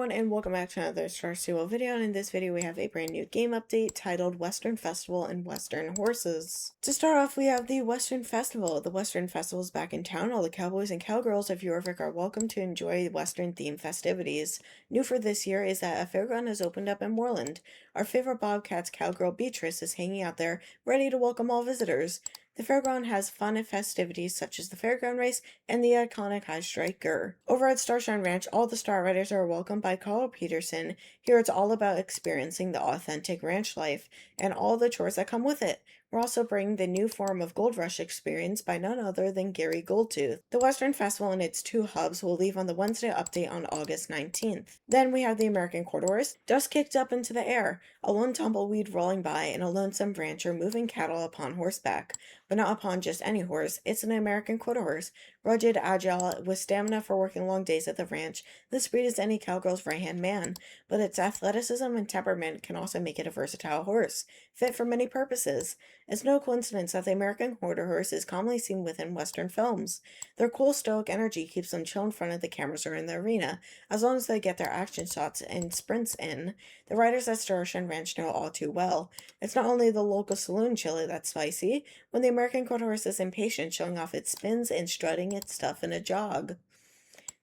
everyone, and welcome back to another Star Stable video, and in this video we have a brand new game update titled Western Festival and Western Horses. To start off, we have the Western Festival. The Western Festival is back in town. All the cowboys and cowgirls of Yorvik are welcome to enjoy Western-themed festivities. New for this year is that a fairground has opened up in Moorland. Our favorite Bobcats cowgirl Beatrice is hanging out there, ready to welcome all visitors. The fairground has fun and festivities such as the Fairground race and the iconic High Striker. Over at Starshine Ranch, all the Star Riders are welcomed by Carl Peterson. Here it's all about experiencing the authentic ranch life and all the chores that come with it. We're also bringing the new form of Gold Rush experience by none other than Gary Goldtooth. The Western Festival and its two hubs will leave on the Wednesday update on August 19th. Then we have the American Quarter Horse, dust kicked up into the air, a lone tumbleweed rolling by, and a lonesome rancher moving cattle upon horseback. But not upon just any horse, it's an American Quarter Horse. Rugged, agile, with stamina for working long days at the ranch, this breed is any cowgirl's right-hand man, but its athleticism and temperament can also make it a versatile horse, fit for many purposes. It's no coincidence that the American Quarter Horse is commonly seen within Western films. Their cool, stoic energy keeps them chill in front of the cameras or in the arena, as long as they get their action shots and sprints in. The riders at Starshine Ranch know all too well. It's not only the local saloon chili that's spicy, when the American Quarter Horse is impatient, showing off its spins and strutting its stuff in a jog.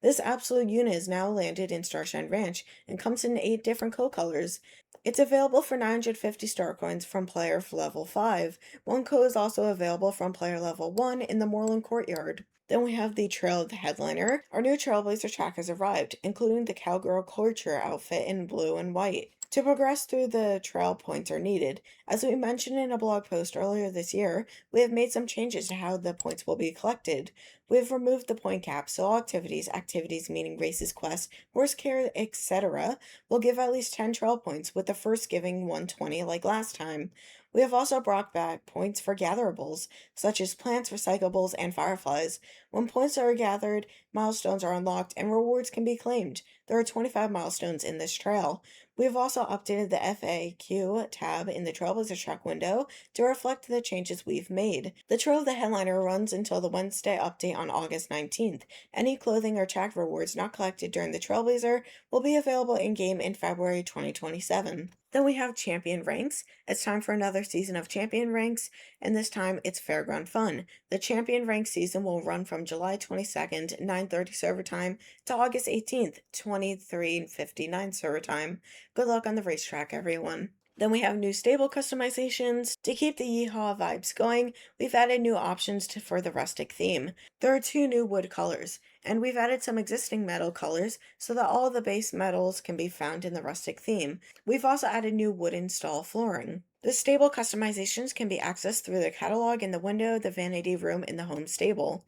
This absolute unit is now landed in Starshine Ranch and comes in 8 different colors. It's available for 950 star coins from player level 5. One code is also available from player level 1 in the Moorland Courtyard. Then we have the Trail of the Headliner. Our new Trailblazer track has arrived, including the Cowgirl Culture outfit in blue and white. To progress through the trail, points are needed. As we mentioned in a blog post earlier this year, we have made some changes to how the points will be collected. We have removed the point cap, so all activities meaning races, quests, horse care, etc., will give at least 10 trail points, with the first giving 120 like last time. We have also brought back points for gatherables, such as plants, recyclables, and fireflies. When points are gathered, milestones are unlocked, and rewards can be claimed. There are 25 milestones in this trail. We have also updated the FAQ tab in the Trailblazer track window to reflect the changes we've made. The Trail of the Headliner runs until the Wednesday update on August 19th. Any clothing or tag rewards not collected during the Trailblazer will be available in-game in February 2027. Then we have Champion Ranks. It's time for another season of Champion Ranks, and this time it's Fairground fun. The Champion Ranks season will run from July 22nd, 9:30 server time, to August 18th, 23:59 server time. Good luck on the racetrack, everyone. Then we have new stable customizations. To keep the yeehaw vibes going, we've added new options for the rustic theme. There are 2 new wood colors, and we've added some existing metal colors so that all the base metals can be found in the rustic theme. We've also added new wooden stall flooring. The stable customizations can be accessed through the catalog in the window, the vanity room, in the home stable.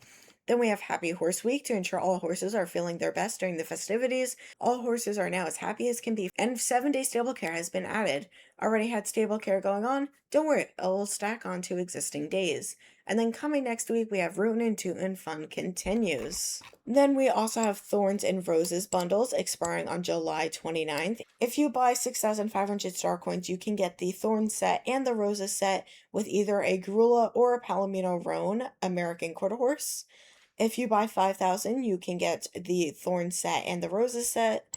Then we have Happy Horse Week to ensure all horses are feeling their best during the festivities. All horses are now as happy as can be, and 7-day stable care has been added. Already had stable care going on? Don't worry, it will stack on to existing days. And then coming next week, we have Rootin' and Tootin' Fun Continues. Then we also have Thorns and Roses bundles expiring on July 29th. If you buy 6,500 star coins, you can get the Thorns set and the Roses set with either a Garula or a Palomino Roan American Quarter Horse. If you buy 5,000, you can get the Thorn set and the Roses set.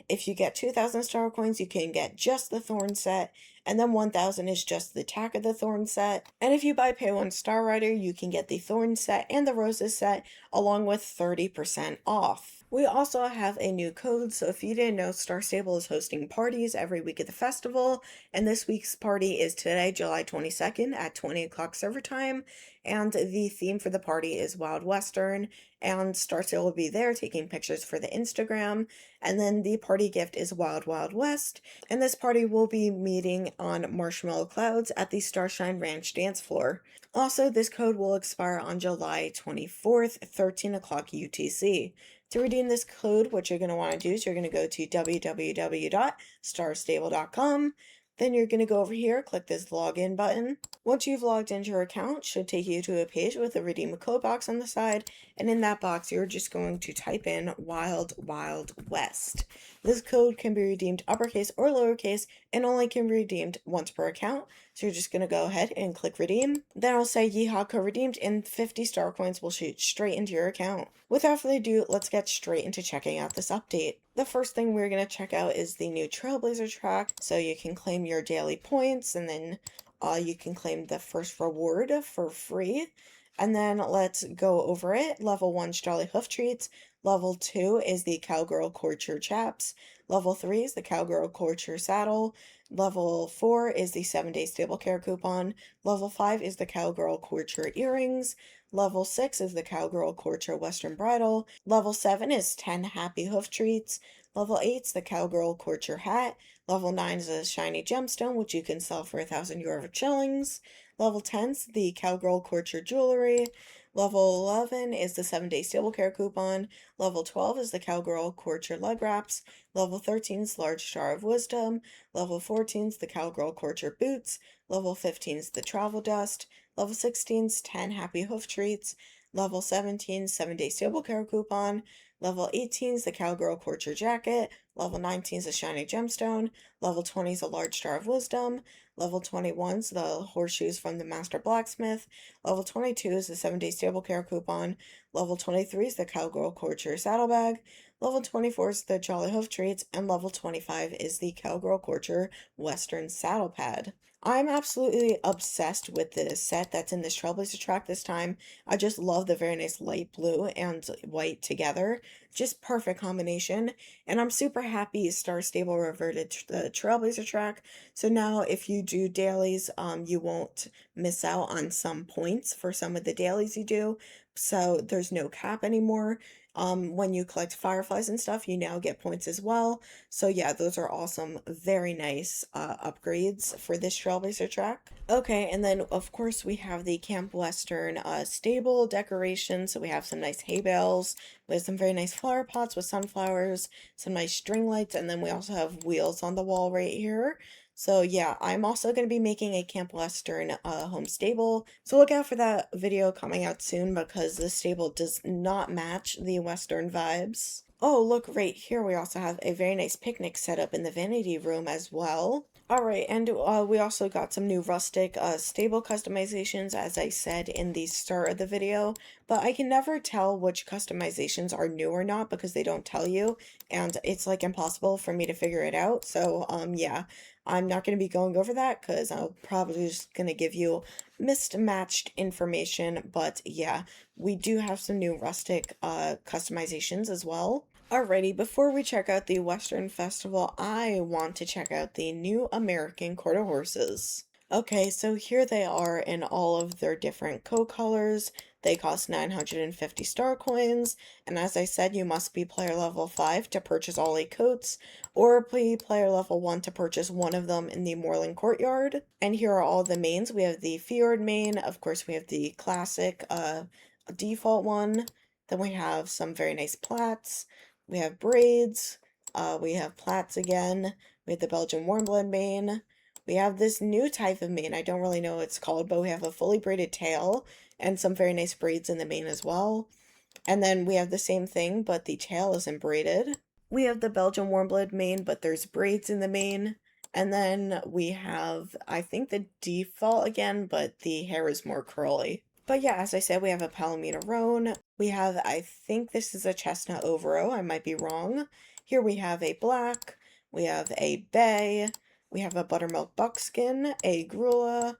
If you get 2,000 star coins, you can get just the Thorn set, and then 1,000 is just the tack of the Thorn set. And if you buy Pay 1 Star Rider, you can get the Thorn set and the Roses set, along with 30% off. We also have a new code, so if you didn't know, Star Stable is hosting parties every week at the festival, and this week's party is today, July 22nd at 20 o'clock server time, and the theme for the party is Wild Western, and Star Stable will be there taking pictures for the Instagram, and then the party gift is Wild Wild West, and this party will be meeting on Marshmallow Clouds at the Starshine Ranch dance floor. Also, this code will expire on July 24th, 13 o'clock UTC. To redeem this code, what you're going to want to do is you're going to go to www.starstable.com. Then you're going to go over here, click this login button. Once you've logged into your account, it should take you to a page with a redeem code box on the side. And in that box, you're just going to type in Wild Wild West. This code can be redeemed uppercase or lowercase and only can be redeemed once per account. So you're just going to go ahead and click redeem. Then it'll say Yeehaw code redeemed and 50 star coins will shoot straight into your account. Without further ado, let's get straight into checking out this update. The first thing we're going to check out is the new Trailblazer track. So you can claim your daily points and then you can claim the first reward for free. And then let's go over it. Level 1's Jolly Hoof Treats. Level 2 is the Cowgirl Courtier Chaps. Level 3 is the Cowgirl Courtier Saddle. Level 4 is the 7-day Stable Care Coupon. Level 5 is the Cowgirl Courtier Earrings. Level 6 is the Cowgirl Courtier Western Bridle. Level 7 is 10 Happy Hoof Treats. Level 8 is the Cowgirl Courtier Hat. Level 9 is a Shiny Gemstone, which you can sell for 1,000 euro shillings. Level 10 is the Cowgirl Courtier Jewelry. Level 11 is the 7-day Stable Care Coupon. Level 12 is the Cowgirl Courtier Leg Wraps. Level 13 is Large Jar of Wisdom. Level 14 is the Cowgirl Courtier Boots. Level 15 is the Travel Dust. Level 16 is 10 Happy Hoof Treats. Level 17 is 7-day Stable Care Coupon. Level 18 is the Cowgirl Courtier Jacket. Level 19 is a Shiny Gemstone. Level 20 is a Large Jar of Wisdom. Level 21 is the Horseshoes from the Master Blacksmith. Level 22 is the 7-day Stable Care Coupon. Level 23 is the Cowgirl Courtier Saddlebag. Level 24 is the Jolly Hoof Treats. And level 25 is the Cowgirl Courtier Western Saddle Pad. I'm absolutely obsessed with the set that's in this Trailblazer track this time. I just love the very nice light blue and white together. Just perfect combination. And I'm super happy Star Stable reverted to the Trailblazer track. So now if you do dailies, you won't miss out on some points for some of the dailies you do. So there's no cap anymore. When you collect fireflies and stuff, you now get points as well. So yeah, those are awesome, very nice upgrades for this Trailblazer track. Okay, and then of course we have the Camp Western stable decoration. So we have some nice hay bales with some very nice flower pots with sunflowers, some nice string lights, and then we also have wheels on the wall right here. So yeah, I'm also going to be making a Camp Western home stable. So look out for that video coming out soon because this stable does not match the Western vibes. Oh, look right here. We also have a very nice picnic set up in the vanity room as well. Alright, and we also got some new rustic stable customizations, as I said in the start of the video, but I can never tell which customizations are new or not because they don't tell you, and it's like impossible for me to figure it out, so yeah, I'm not going to be going over that because I'm probably just going to give you mismatched information, but yeah, we do have some new rustic customizations as well. Alrighty, before we check out the Western Festival, I want to check out the new American Quarter Horses. Okay, so here they are in all of their different coat colors. They cost 950 star coins, and as I said, you must be player level 5 to purchase all 8 coats, or be player level 1 to purchase one of them in the Moorland Courtyard. And here are all the mains. We have the Fjord main, of course we have the classic default one, then we have some very nice plaits. We have braids, we have plaits again, we have the Belgian warm blend mane, we have this new type of mane, I don't really know what it's called, but we have a fully braided tail, and some very nice braids in the mane as well. And then we have the same thing, but the tail isn't braided. We have the Belgian warm blend mane, but there's braids in the mane. And then we have, I think the default again, but the hair is more curly. But yeah, as I said, we have a Palomino Roan. We have, I think this is a Chestnut Overo, I might be wrong. Here we have a black, we have a bay, we have a buttermilk buckskin, a Grula,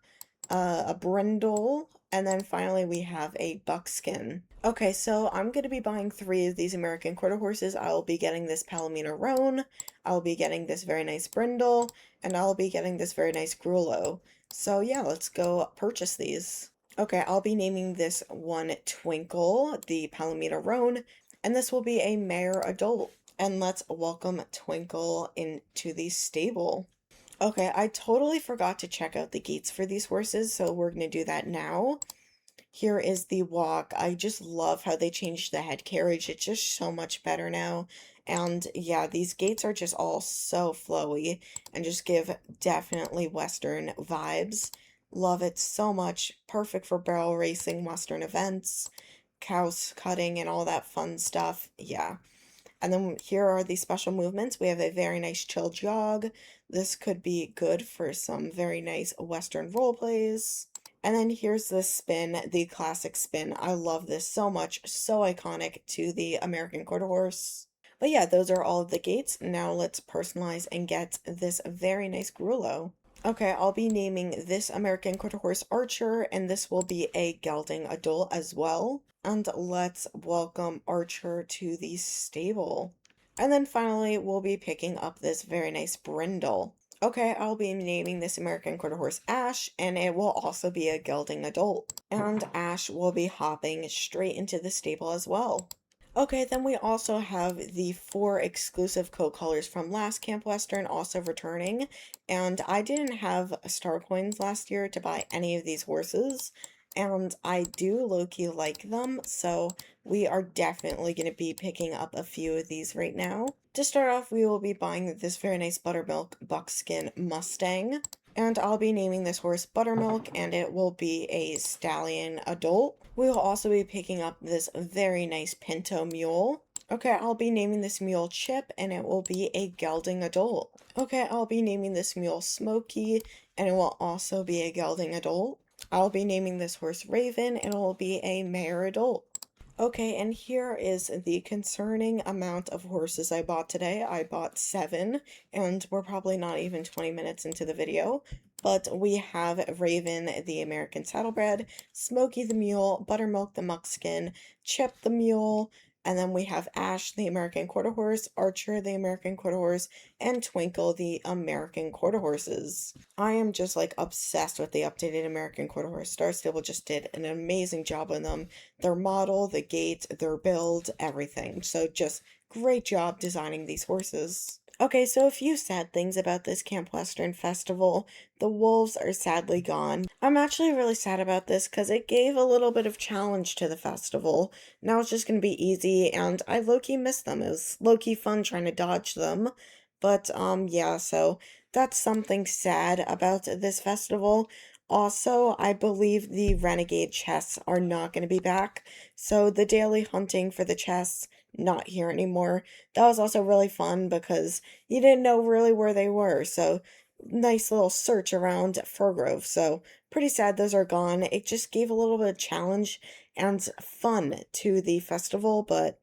a brindle, and then finally we have a buckskin. Okay, so I'm going to be buying 3 of these American Quarter Horses. I will be getting this Palomino Roan, I'll be getting this very nice brindle, and I'll be getting this very nice Grulo. So yeah, let's go purchase these. Okay, I'll be naming this one Twinkle, the Palomino Roan, and this will be a mare adult. And let's welcome Twinkle into the stable. Okay, I totally forgot to check out the gates for these horses, so we're going to do that now. Here is the walk. I just love how they changed the head carriage. It's just so much better now. And yeah, these gates are just all so flowy and just give definitely Western vibes. Love it so much. Perfect for barrel racing, Western events, cows cutting, and all that fun stuff. Yeah. And then here are the special movements. We have a very nice chill jog. This could be good for some very nice Western role plays. And then here's the spin, the classic spin. I love this so much, so iconic to the American Quarter Horse. But yeah, those are all of the gates. Now let's personalize and get this very nice Grullo. Okay, I'll be naming this American Quarter Horse Archer, and this will be a gelding adult as well. And let's welcome Archer to the stable. And then finally, we'll be picking up this very nice brindle. Okay, I'll be naming this American Quarter Horse Ash, and it will also be a gelding adult. And Ash will be hopping straight into the stable as well. Okay, then we also have the 4 exclusive coat colors from last Camp Western also returning, and I didn't have star coins last year to buy any of these horses, and I do low-key like them, so we are definitely going to be picking up a few of these right now. To start off, we will be buying this very nice buttermilk buckskin Mustang, and I'll be naming this horse Buttermilk, and it will be a stallion adult. We will also be picking up this very nice Pinto mule. Okay, I'll be naming this mule Chip, and it will be a gelding adult. Okay, I'll be naming this mule Smoky, and it will also be a gelding adult. I'll be naming this horse Raven, and it will be a mare adult. Okay, and here is the concerning amount of horses I bought today. I bought 7, and we're probably not even 20 minutes into the video. But we have Raven, the American Saddlebred, Smokey the Mule, Buttermilk the Muckskin, Chip the Mule, and then we have Ash, the American Quarter Horse, Archer, the American Quarter Horse, and Twinkle, the American Quarter Horses. I am just like obsessed with the updated American Quarter Horse. Star Stable just did an amazing job on them. Their model, the gait, their build, everything. So just great job designing these horses. Okay, so a few sad things about this Camp Western festival. The wolves are sadly gone. I'm actually really sad about this because it gave a little bit of challenge to the festival. Now it's just going to be easy, and I low-key miss them. It was low-key fun trying to dodge them. But, yeah, so that's something sad about this festival. Also, I believe the renegade chests are not going to be back. So the daily hunting for the chests, not here anymore. That was also really fun because you didn't know really where they were. So nice little search around Fairground. So pretty sad those are gone. It just gave a little bit of challenge and fun to the festival, but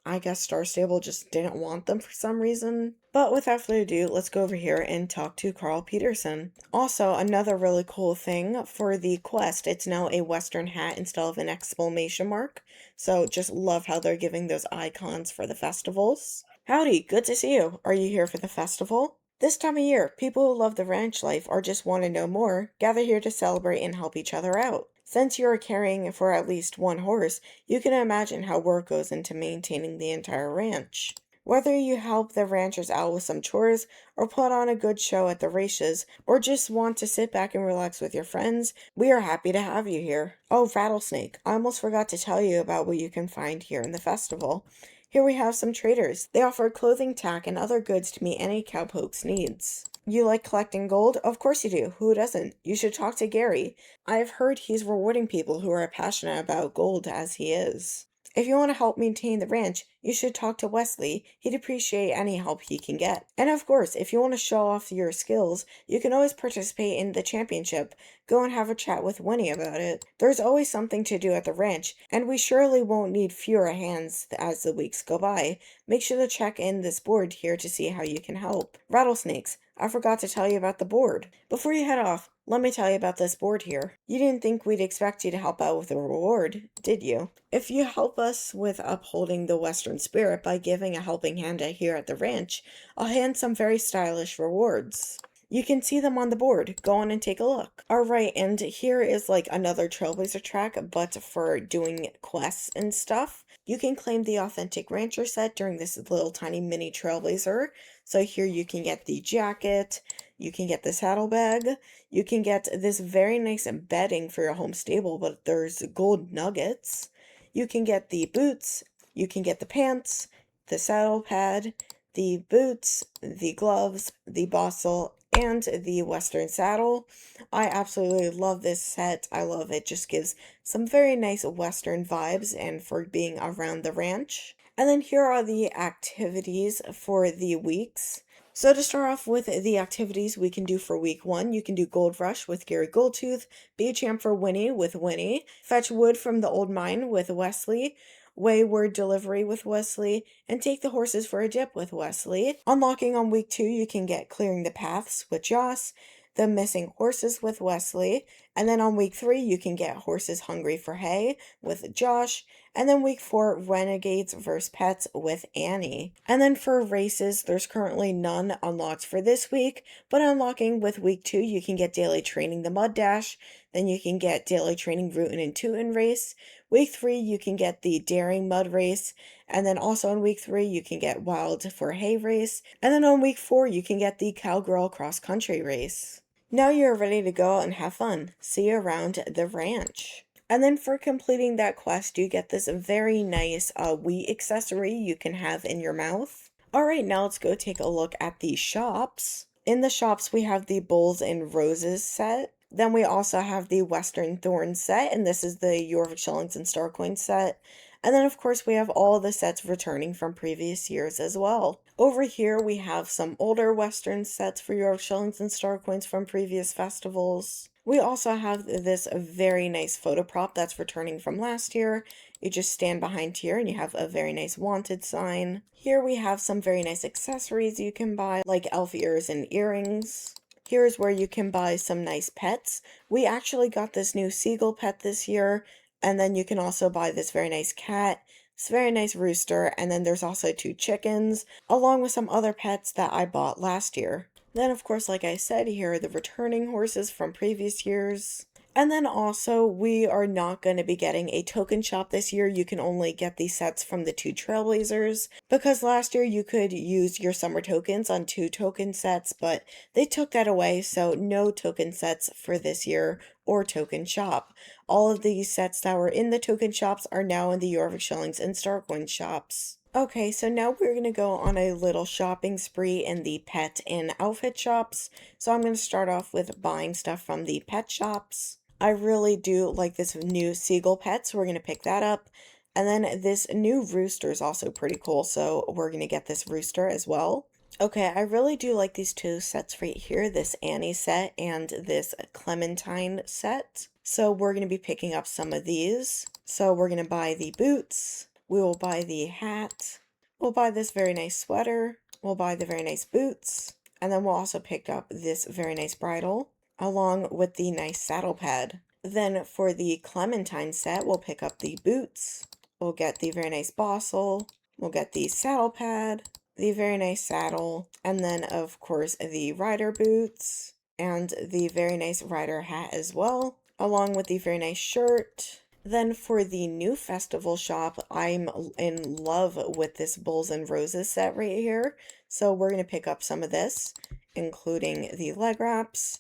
I guess Star Stable just didn't want them for some reason. But without further ado, let's go over here and talk to Carl Peterson. Also, another really cool thing for the quest, it's now a Western hat instead of an exclamation mark. So just love how they're giving those icons for the festivals. Howdy, good to see you. Are you here for the festival? This time of year, people who love the ranch life or just want to know more, gather here to celebrate and help each other out. Since you are caring for at least one horse, you can imagine how work goes into maintaining the entire ranch. Whether you help the ranchers out with some chores, or put on a good show at the races, or just want to sit back and relax with your friends, we are happy to have you here. Oh, Rattlesnake, I almost forgot to tell you about what you can find here in the festival. Here we have some traders. They offer clothing, tack, and other goods to meet any cowpoke's needs. You like collecting gold? Of course you do. Who doesn't? You should talk to Gary. I've heard he's rewarding people who are passionate about gold as he is. If you want to help maintain the ranch, you should talk to Wesley. He'd appreciate any help he can get. And of course, if you want to show off your skills, you can always participate in the championship. Go and have a chat with Winnie about it. There's always something to do at the ranch, and we surely won't need fewer hands as the weeks go by. Make sure to check in this board here to see how you can help. Rattlesnakes, I forgot to tell you about the board. Before you head off, let me tell you about this board here. You didn't think we'd expect you to help out with a reward, did you? If you help us with upholding the Western spirit by giving a helping hand here at the ranch, I'll hand some very stylish rewards. You can see them on the board. Go on and take a look. Alright, and here is like another Trailblazer track, but for doing quests and stuff. You can claim the authentic rancher set during this little tiny mini Trailblazer. So here you can get the jacket, you can get the saddlebag, you can get this very nice bedding for your home stable, but there's gold nuggets. You can get the boots, you can get the pants, the saddle pad, the boots, the gloves, the bustle, and the Western saddle. I absolutely love this set. I love it. Just gives some very nice Western vibes and for being around the ranch. And then here are the activities for the weeks. So to start off with the activities we can do for week 1, you can do Gold Rush with Gary Goldtooth, be a champ for Winnie with Winnie, fetch wood from the old mine with Wesley, Wayward Delivery with Wesley, and take the horses for a dip with Wesley. Unlocking on week 2, you can get Clearing the Paths with Joss, the Missing Horses with Wesley, and then on week 3, you can get Horses Hungry for Hay with Josh, and then week 4, Renegades vs. Pets with Annie. And then for races, there's currently none unlocked for this week, but unlocking with week 2, you can get Daily Training the Mud Dash, then you can get Daily Training Rootin' and Tootin' Race. Week 3, you can get the Daring Mud Race, and then also in week 3, you can get Wild for Hay Race, and then on week 4, you can get the Cowgirl Cross Country Race. Now you're ready to go out and have fun. See you around the ranch. And then for completing that quest, you get this very nice wheat accessory you can have in your mouth. Alright, now let's go take a look at the shops. In the shops, we have the Bulls and Roses set. Then we also have the Western Thorns set, and this is the Yorvik Shillings and Star Coin set. And then, of course, we have all the sets returning from previous years as well. Over here, we have some older Western sets for Yorvik Shillings and Star Coins from previous festivals. We also have this very nice photo prop that's returning from last year. You just stand behind here and you have a very nice wanted sign. Here we have some very nice accessories you can buy, like elf ears and earrings. Here's where you can buy some nice pets. We actually got this new seagull pet this year, and then you can also buy this very nice cat, this very nice rooster, and then there's also 2 chickens, along with some other pets that I bought last year. Then, of course, like I said, here are the returning horses from previous years. And then also, we are not going to be getting a token shop this year. You can only get these sets from the 2 Trailblazers, because last year you could use your summer tokens on 2 token sets, but they took that away, so no token sets for this year or token shop. All of these sets that were in the token shops are now in the Yorvik Shillings and Star Coin shops. Okay, so now we're going to go on a little shopping spree in the pet and outfit shops. So I'm going to start off with buying stuff from the pet shops. I really do like this new seagull pet, so we're going to pick that up. And then this new rooster is also pretty cool, so we're going to get this rooster as well. Okay, I really do like these 2 sets right here, this Annie set and this Clementine set. So we're going to be picking up some of these. So we're going to buy the boots. We will buy the hat. We'll buy this very nice sweater. We'll buy the very nice boots. And then we'll also pick up this very nice bridle, along with the nice saddle pad. Then for the Clementine set, we'll pick up the boots. We'll get the very nice bostle. We'll get the saddle pad, the very nice saddle, and then of course the rider boots, and the very nice rider hat as well, along with the very nice shirt. Then for the new festival shop, I'm in love with this Bulls and Roses set right here. So we're going to pick up some of this, including the leg wraps,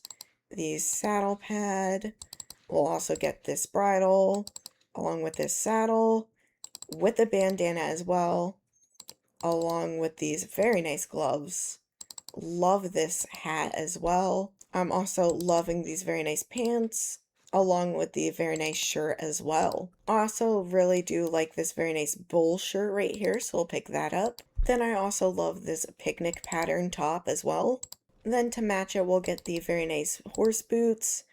the saddle pad. We'll also get this bridle, along with this saddle, with the bandana as well, along with these very nice gloves. Love this hat as well. I'm also loving these very nice pants, along with the very nice shirt as well. Also really do like this very nice bull shirt right here, so we'll pick that up. Then I also love this picnic pattern top as well. Then to match it, we'll get the very nice horse boots,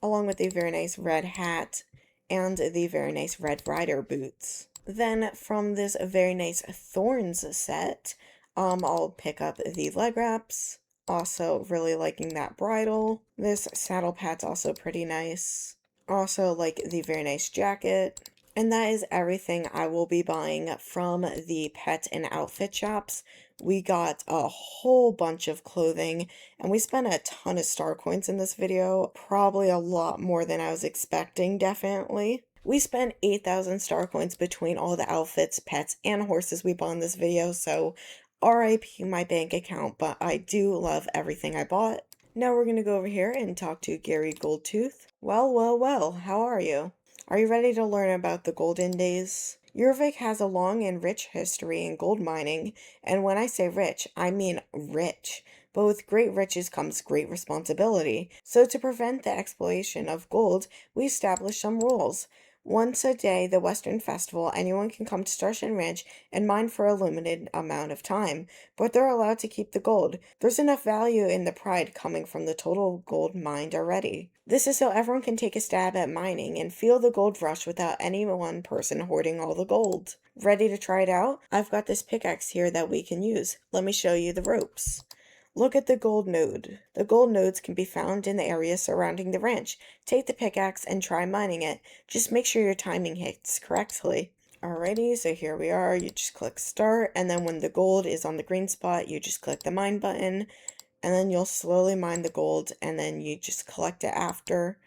along with the very nice red hat and the very nice red rider boots. Then from this very nice thorns set, I'll pick up the leg wraps. Also really liking that bridle. This saddle pad's also pretty nice. Also like the very nice jacket. And that is everything I will be buying from the pet and outfit shops. We got a whole bunch of clothing, and we spent a ton of star coins in this video. Probably a lot more than I was expecting, definitely. We spent 8,000 star coins between all the outfits, pets, and horses we bought in this video, so RIP my bank account, but I do love everything I bought. Now we're going to go over here and talk to Gary Goldtooth. Well, how are you? Are you ready to learn about the golden days? Yorvik has a long and rich history in gold mining, and when I say rich, I mean rich. But with great riches comes great responsibility. So to prevent the exploitation of gold, we established some rules. Once a day, the Western Festival, anyone can come to Starshine Ranch and mine for a limited amount of time, but they're allowed to keep the gold. There's enough value in the pride coming from the total gold mined already. This is so everyone can take a stab at mining and feel the gold rush without any one person hoarding all the gold. Ready to try it out? I've got this pickaxe here that we can use. Let me show you the ropes. Look at the gold node. The gold nodes can be found in the area surrounding the ranch. Take the pickaxe and try mining it. Just make sure your timing hits correctly. Alrighty, so here we are. You just click start, and then when the gold is on the green spot, you just click the mine button, and then you'll slowly mine the gold, and then you just collect it after.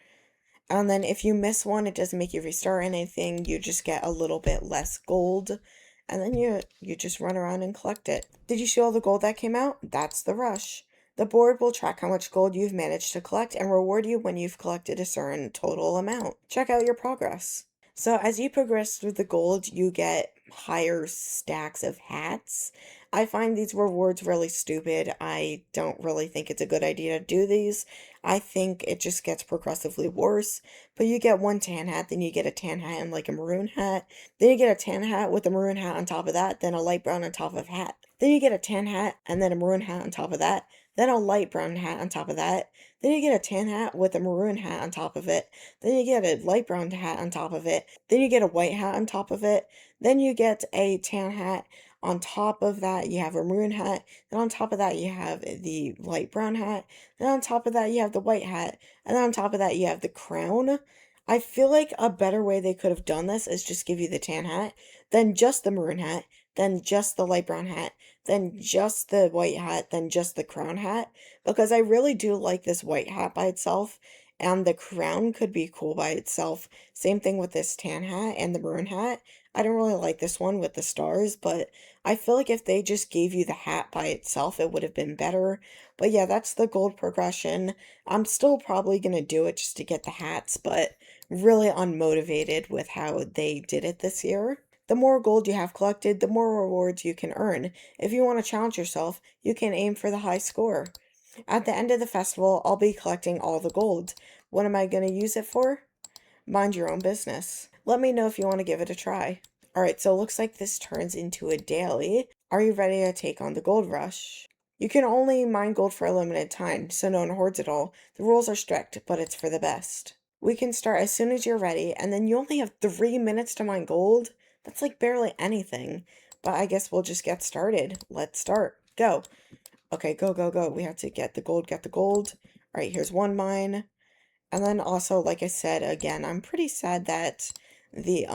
And then if you miss one, it doesn't make you restart anything. You just get a little bit less gold. And then you just run around and collect it. Did you see all the gold that came out? That's the rush. The board will track how much gold you've managed to collect and reward you when you've collected a certain total amount. Check out your progress. So as you progress through the gold, you get higher stacks of hats. I find these rewards really stupid. I don't really think it's a good idea to do these. I think it just gets progressively worse. But you get one tan hat, then you get a tan hat and like a maroon hat. Then you get a tan hat with a maroon hat on top of that, then a light brown on top of hat. Then you get a tan hat and then a maroon hat on top of that, then a light brown hat on top of that. Then you get a tan hat with a maroon hat on top of it. Then you get a light brown hat on top of it. Then you get a white hat on top of it. Then you get a tan hat. On top of that, you have a maroon hat. Then on top of that, you have the light brown hat. Then on top of that, you have the white hat. And then on top of that, you have the crown. I feel like a better way they could have done this is just give you the tan hat, then just the maroon hat, then just the light brown hat, then just the white hat, then just the crown hat. Because I really do like this white hat by itself, and the crown could be cool by itself. Same thing with this tan hat and the maroon hat. I don't really like this one with the stars, but I feel like if they just gave you the hat by itself, it would have been better. But yeah, that's the gold progression. I'm still probably gonna do it just to get the hats, but really unmotivated with how they did it this year. The more gold you have collected, the more rewards you can earn. If you want to challenge yourself, you can aim for the high score. At the end of the festival, I'll be collecting all the gold. What am I going to use it for? Mind your own business. Let me know if you want to give it a try. Alright, so it looks like this turns into a daily. Are you ready to take on the gold rush? You can only mine gold for a limited time, so no one hoards it all. The rules are strict, but it's for the best. We can start as soon as you're ready, and then you only have 3 minutes to mine gold. That's like barely anything. But I guess we'll just get started. Let's start. Go. Okay, go, go, go. We have to get the gold, get the gold. Alright, here's one mine. And then also, like I said, again, I'm pretty sad that the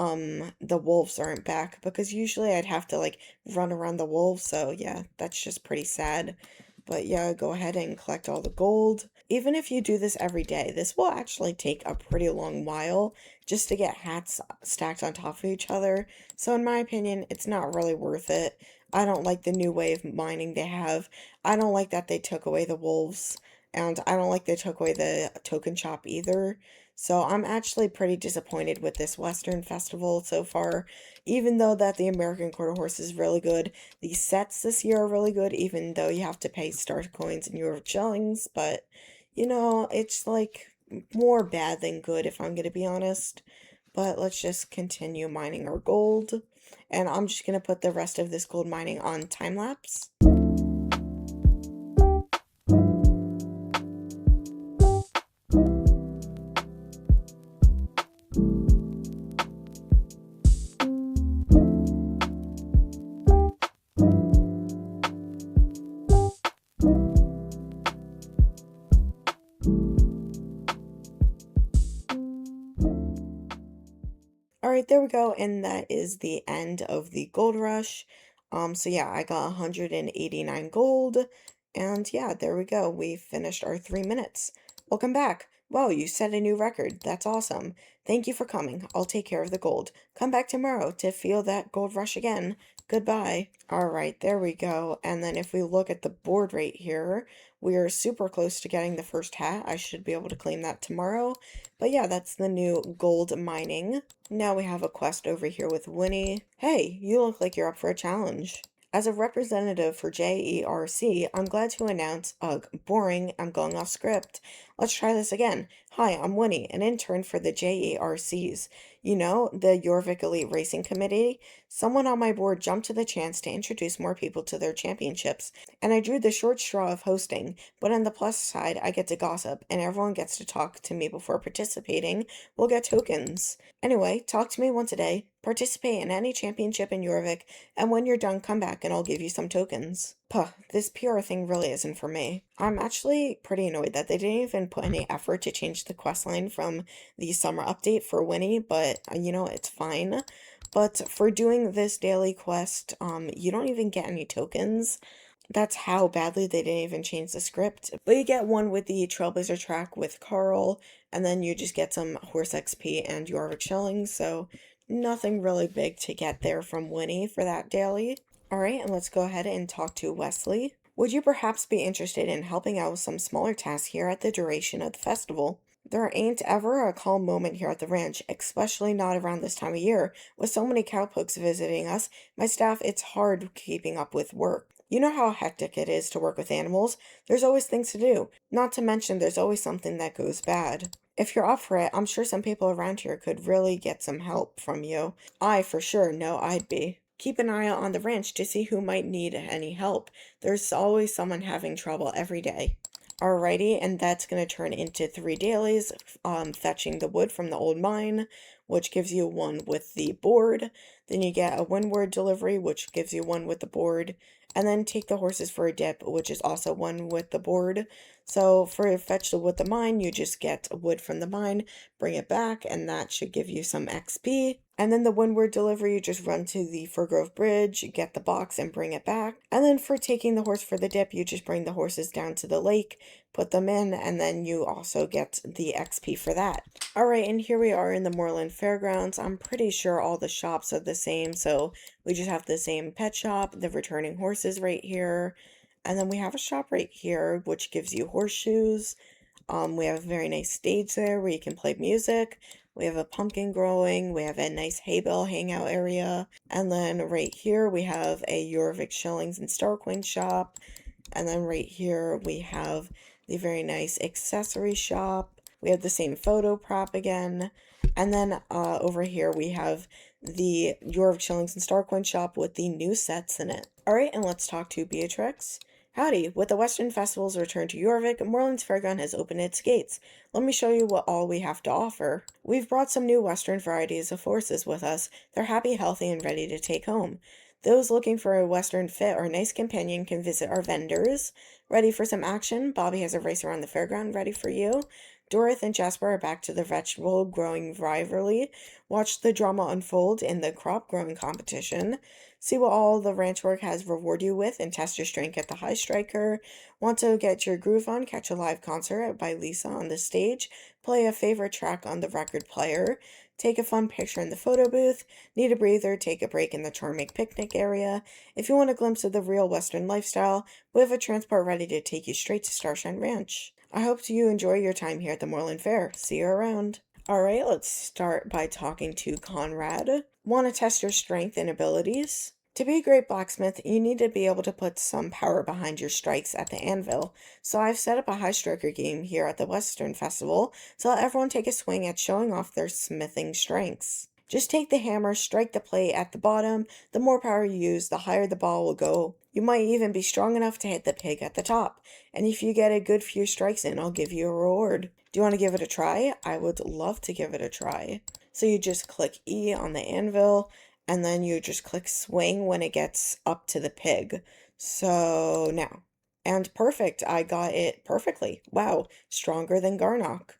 wolves aren't back, because usually I'd have to like run around the wolves, so yeah, that's just pretty sad. But yeah, go ahead and collect all the gold. Even if you do this every day, this will actually take a pretty long while just to get hats stacked on top of each other. So in my opinion, it's not really worth it. I don't like the new way of mining they have. I don't like that they took away the wolves. And I don't like they took away the token shop either. So I'm actually pretty disappointed with this Western Festival so far. Even though that the American Quarter Horse is really good, the sets this year are really good, even though you have to pay star coins and euro shillings. But, you know, it's like more bad than good if I'm going to be honest. But let's just continue mining our gold. And I'm just going to put the rest of this gold mining on time lapse. Alright, there we go, and that is the end of the gold rush. So yeah, I got 189 gold, and yeah, there we go. We finished our 3 minutes. Welcome back. Wow, you set a new record. That's awesome. Thank you for coming. I'll take care of the gold. Come back tomorrow to feel that gold rush again. Goodbye. Alright, there we go. And then if we look at the board right here, we are super close to getting the first hat. I should be able to claim that tomorrow. But yeah, that's the new gold mining. Now we have a quest over here with Winnie. Hey, you look like you're up for a challenge. As a representative for JERC, I'm glad to announce, ugh, boring, I'm going off script. Let's try this again. Hi, I'm Winnie, an intern for the JERCs. You know, the Jorvik Elite Racing Committee? Someone on my board jumped to the chance to introduce more people to their championships, and I drew the short straw of hosting. But on the plus side, I get to gossip, and everyone gets to talk to me before participating. We'll get tokens. Anyway, talk to me once a day, participate in any championship in Jorvik, and when you're done, come back and I'll give you some tokens. Puh, this PR thing really isn't for me. I'm actually pretty annoyed that they didn't even put any effort to change the questline from the summer update for Winnie, but you know, it's fine. But for doing this daily quest, you don't even get any tokens. That's how badly they didn't even change the script. But you get one with the Trailblazer track with Carl, and then you just get some horse XP and Jorvik shillings, so nothing really big to get there from Winnie for that daily. Alright, and let's go ahead and talk to Wesley. Would you perhaps be interested in helping out with some smaller tasks here at the duration of the festival? There ain't ever a calm moment here at the ranch, especially not around this time of year. With so many cowpokes visiting us, my staff, it's hard keeping up with work. You know how hectic it is to work with animals? There's always things to do. Not to mention, there's always something that goes bad. If you're up for it, I'm sure some people around here could really get some help from you. I, for sure, know I'd be. Keep an eye out on the ranch to see who might need any help. There's always someone having trouble every day. Alrighty, and that's going to turn into 3 dailies, fetching the wood from the old mine, which gives you 1 with the board. Then you get a windward delivery, which gives you 1 with the board. And then take the horses for a dip, which is also 1 with the board. So for fetch the wood the mine, you just get wood from the mine, bring it back, and that should give you some XP. And then the windward delivery, you just run to the Fir Grove Bridge, get the box, and bring it back. And then for taking the horse for the dip, you just bring the horses down to the lake, put them in, and then you also get the XP for that. Alright, and here we are in the Moorland Fairgrounds. I'm pretty sure all the shops are the same, so we just have the same pet shop, the returning horses right here, and then we have a shop right here, which gives you horseshoes. We have a very nice stage there where you can play music. We have a pumpkin growing. We have a nice hay bale hangout area. And then right here we have a Jorvik Shillings and Starcoin shop. And then right here we have the very nice accessory shop. We have the same photo prop again. And then over here we have the Jorvik Shillings and Starcoin shop with the new sets in it. Alright, and let's talk to Beatrix. Howdy, with the Western Festival's return to Jorvik, Moorland's Fairground has opened its gates. Let me show you what all we have to offer. We've brought some new Western varieties of horses with us. They're happy, healthy, and ready to take home. Those looking for a Western fit or nice companion can visit our vendors. Ready for some action? Bobby has a race around the fairground ready for you. Dorothy and Jasper are back to the vegetable growing rivalry. Watch the drama unfold in the crop growing competition. See what all the ranch work has reward you with and test your strength at the high striker. Want to get your groove on? Catch a live concert by Lisa on the stage. Play a favorite track on the record player. Take a fun picture in the photo booth. Need a breather? Take a break in the charming picnic area. If you want a glimpse of the real Western lifestyle, we have a transport ready to take you straight to Starshine Ranch. I hope you enjoy your time here at the Moorland Fair. See you around. Alright, let's start by talking to Conrad. Want to test your strength and abilities? To be a great blacksmith, you need to be able to put some power behind your strikes at the anvil. So I've set up a high striker game here at the Western Festival to let everyone take a swing at showing off their smithing strengths. Just take the hammer, strike the plate at the bottom. The more power you use, the higher the ball will go. You might even be strong enough to hit the pig at the top. And if you get a good few strikes in, I'll give you a reward. Do you want to give it a try? I would love to give it a try. So you just click E on the anvil, and then you just click swing when it gets up to the pig. So now, and perfect, I got it perfectly. Wow, stronger than Garnock.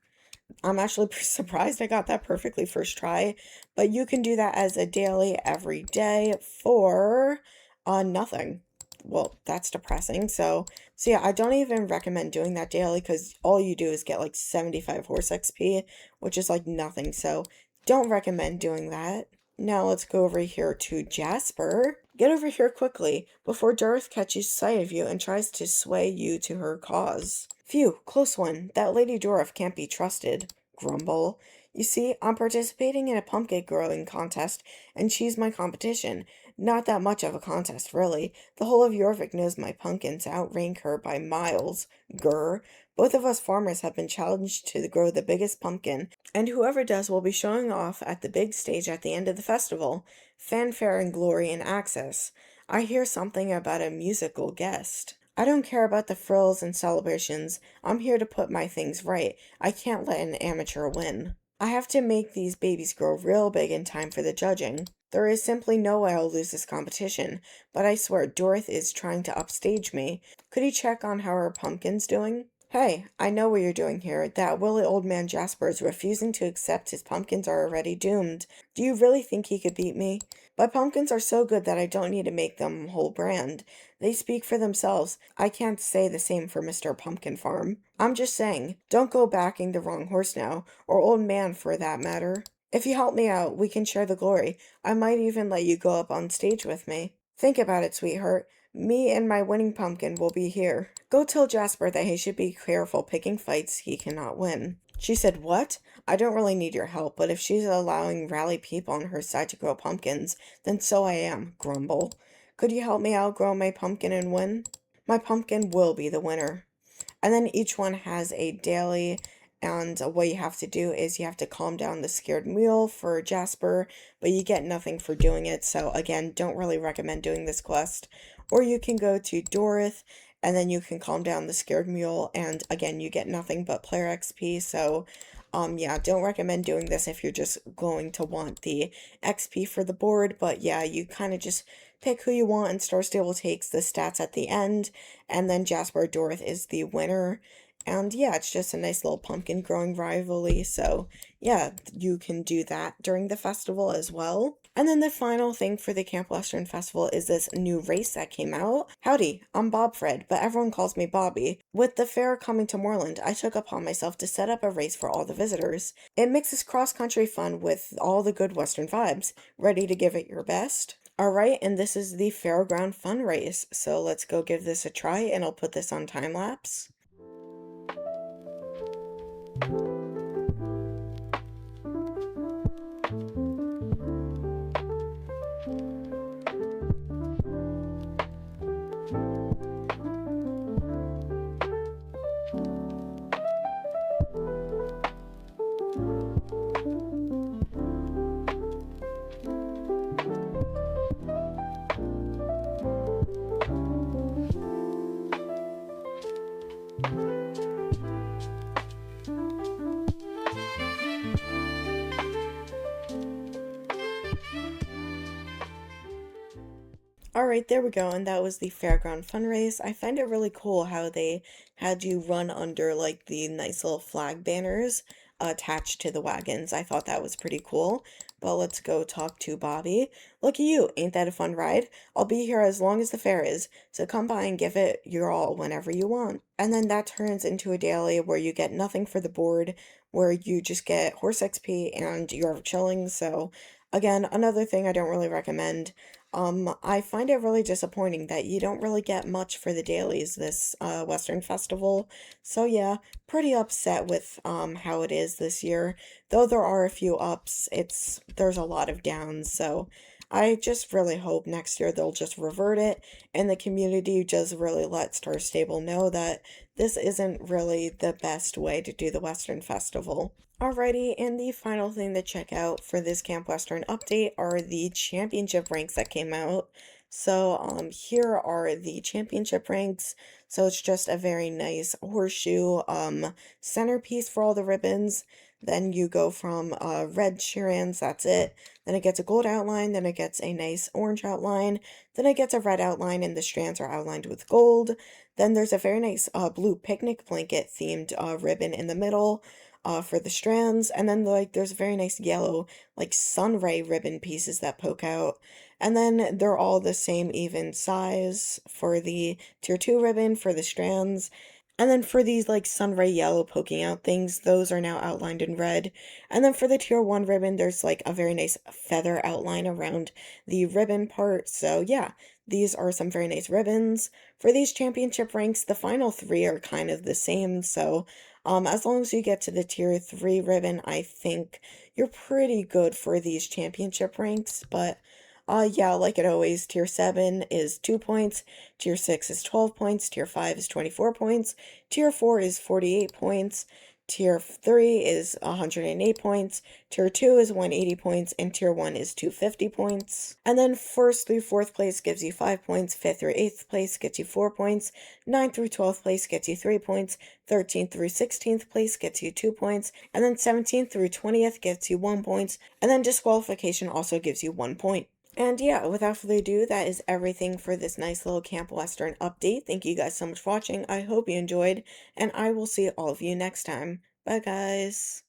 I'm actually surprised I got that perfectly first try, but you can do that as a daily every day for nothing. Well, that's depressing. So yeah, I don't even recommend doing that daily because all you do is get like 75 horse XP, which is like nothing. So don't recommend doing that. Now let's go over here to Jasper. Get over here quickly before Darth catches sight of you and tries to sway you to her cause. Phew, close one. That Lady Dorf can't be trusted. Grumble. You see, I'm participating in a pumpkin growing contest, and she's my competition. Not that much of a contest, really. The whole of Jorvik knows my pumpkins outrank her by miles. Grr. Both of us farmers have been challenged to grow the biggest pumpkin, and whoever does will be showing off at the big stage at the end of the festival. Fanfare and glory and access. I hear something about a musical guest. I don't care about the frills and celebrations. I'm here to put my things right. I can't let an amateur win. I have to make these babies grow real big in time for the judging. There is simply no way I'll lose this competition, but I swear Dorothy is trying to upstage me. Could you check on how her pumpkin's doing? Hey, I know what you're doing here. That willy old man Jasper is refusing to accept his pumpkins are already doomed. Do you really think he could beat me? My pumpkins are so good that I don't need to make them whole brand. They speak for themselves. I can't say the same for Mr. Pumpkin Farm. I'm just saying, don't go backing the wrong horse now, or old man for that matter. If you help me out, we can share the glory. I might even let you go up on stage with me. Think about it, sweetheart. Me and my winning pumpkin will be here. Go tell Jasper that he should be careful picking fights he cannot win. She said, what? I don't really need your help, but if she's allowing rally people on her side to grow pumpkins, then so I am, grumble. Could you help me outgrow my pumpkin and win? My pumpkin will be the winner. And then each one has a daily, and what you have to do is you have to calm down the scared mule for Jasper, but you get nothing for doing it, so again, don't really recommend doing this quest. Or you can go to Dorith, and then you can calm down the scared mule, and again, you get nothing but player XP, so yeah, don't recommend doing this if you're just going to want the XP for the board, but yeah, you kind of just pick who you want, and Star Stable takes the stats at the end, and then Jasper Dorith is the winner. And yeah, it's just a nice little pumpkin growing rivalry, so yeah, you can do that during the festival as well. And then the final thing for the Camp Western Festival is this new race that came out. Howdy, I'm Bob Fred, but everyone calls me Bobby. With the fair coming to Moorland, I took upon myself to set up a race for all the visitors. It mixes cross-country fun with all the good Western vibes. Ready to give it your best? Alright, and this is the Fairground Fun Race, so let's go give this a try, and I'll put this on time-lapse. Alright, there we go, and that was the Fairground fundraise. I find it really cool how they had you run under like the nice little flag banners attached to the wagons. I thought that was pretty cool. But let's go talk to Bobby. Look at you, ain't that a fun ride? I'll be here as long as the fair is, so come by and give it your all whenever you want. And then that turns into a daily where you get nothing for the board, where you just get horse XP and you're chilling, so again, another thing I don't really recommend. I find it really disappointing that you don't really get much for the dailies this Western Festival. So yeah, pretty upset with how it is this year. Though there are a few ups, there's a lot of downs. So I just really hope next year they'll just revert it and the community just really let Star Stable know that this isn't really the best way to do the Western Festival. Alrighty, and the final thing to check out for this Camp Western update are the championship ranks that came out. So, here are the championship ranks. So it's just a very nice horseshoe, centerpiece for all the ribbons. Then you go from, red strands, that's it. Then it gets a gold outline, then it gets a nice orange outline, then it gets a red outline and the strands are outlined with gold. Then there's a very nice, blue picnic blanket themed, ribbon in the middle for the strands, and then like there's very nice yellow like sunray ribbon pieces that poke out, and then they're all the same even size for the tier 2 ribbon for the strands. And then for these like sunray yellow poking out things, those are now outlined in red. And then for the tier 1 ribbon, there's like a very nice feather outline around the ribbon part. So yeah, these are some very nice ribbons. For these championship ranks, the final 3 are kind of the same. So as long as you get to the tier 3 ribbon, I think you're pretty good for these championship ranks. But Yeah, like it always, tier 7 is 2 points, tier 6 is 12 points, tier 5 is 24 points, tier 4 is 48 points, tier 3 is 108 points, tier 2 is 180 points, and tier 1 is 250 points. And then 1st through 4th place gives you 5 points, 5th through 8th place gets you 4 points, 9th through 12th place gets you 3 points, 13th through 16th place gets you 2 points, and then 17th through 20th gets you 1 point, and then disqualification also gives you 1 point. And yeah, without further ado, that is everything for this nice little Camp Western update. Thank you guys so much for watching. I hope you enjoyed, and I will see all of you next time. Bye, guys.